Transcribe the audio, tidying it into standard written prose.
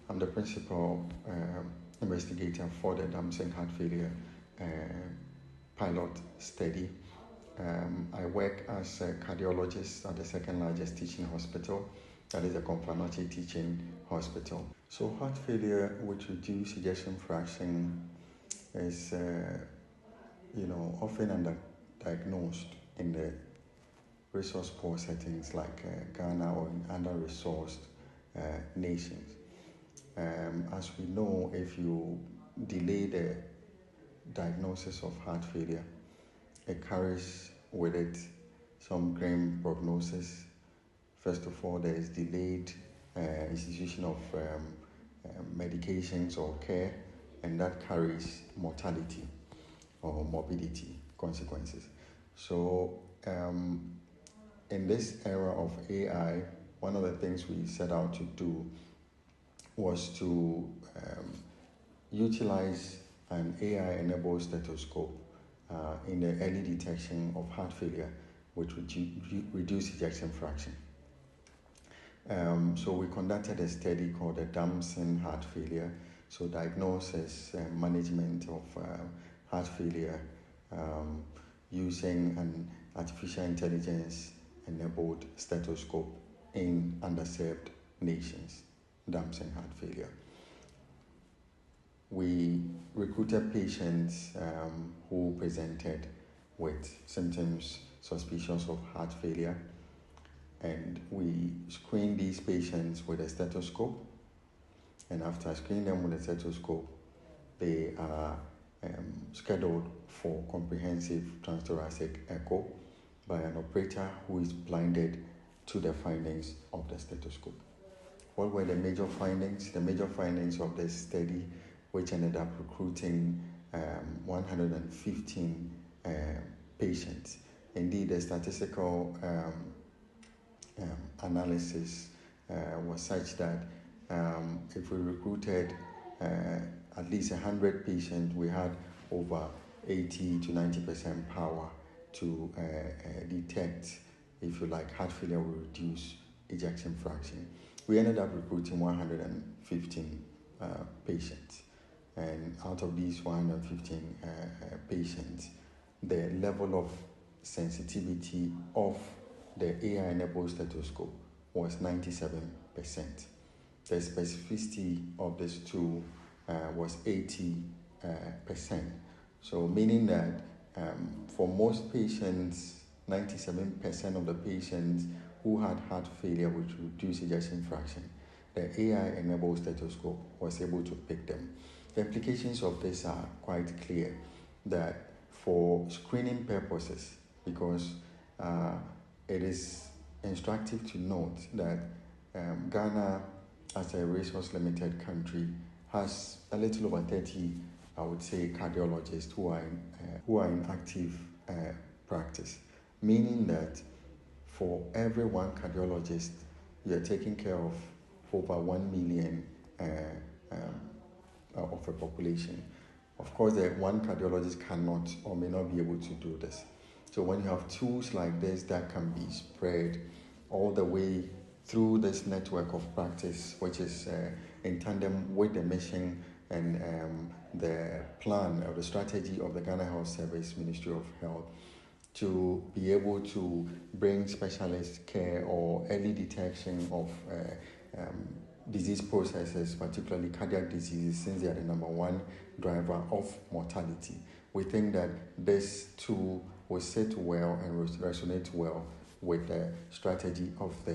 I'm the principal investigator for the Damson Heart Failure pilot study. I work as a cardiologist at the second largest teaching hospital, that is the Komfo Teaching Hospital. So heart failure with reduced ejection fraction is often underdiagnosed in the resource poor settings like Ghana or in under-resourced nations. As we know, if you delay the diagnosis of heart failure, it carries with it some grim prognosis. First of all, there is delayed institution of medications or care, and that carries mortality or morbidity consequences. So in this era of AI, one of the things we set out to do was to utilize an AI-enabled stethoscope in the early detection of heart failure, which would reduce ejection fraction. So we conducted a study called the Damson Heart Failure, so diagnosis and management of heart failure using an artificial intelligence-enabled stethoscope in underserved nations, Damson Heart Failure. We recruited patients who presented with symptoms suspicious of heart failure, and we screened these patients with a stethoscope, and after screening them with a stethoscope, they are scheduled for comprehensive transthoracic echo by an operator who is blinded to the findings of the stethoscope. What were the major findings? The major findings of this study, which ended up recruiting 115 patients. Indeed, the statistical analysis was such that if we recruited at least 100 patients, we had over 80 to 90% power to detect, if you like, heart failure will reduce ejection fraction. We ended up recruiting 115 patients, and out of these 115 patients, the level of sensitivity of the AI-enabled stethoscope was 97%. The specificity of this tool was 80%. So meaning that for most patients, 97% of the patients who had heart failure with reduced ejection fraction, the AI-enabled stethoscope was able to pick them. The implications of this are quite clear, that for screening purposes, because it is instructive to note that Ghana, as a resource-limited country, has a little over 30, I would say, cardiologists who are in active practice, meaning that for every one cardiologist, you are taking care of over 1 million of a population. Of course, the one cardiologist cannot or may not be able to do this. So when you have tools like this that can be spread all the way through this network of practice, which is in tandem with the mission and the plan or the strategy of the Ghana Health Service, Ministry of Health, to be able to bring specialist care or early detection of disease processes, particularly cardiac diseases, since they are the number one driver of mortality. We think that this tool will sit well and resonate well with the strategy of the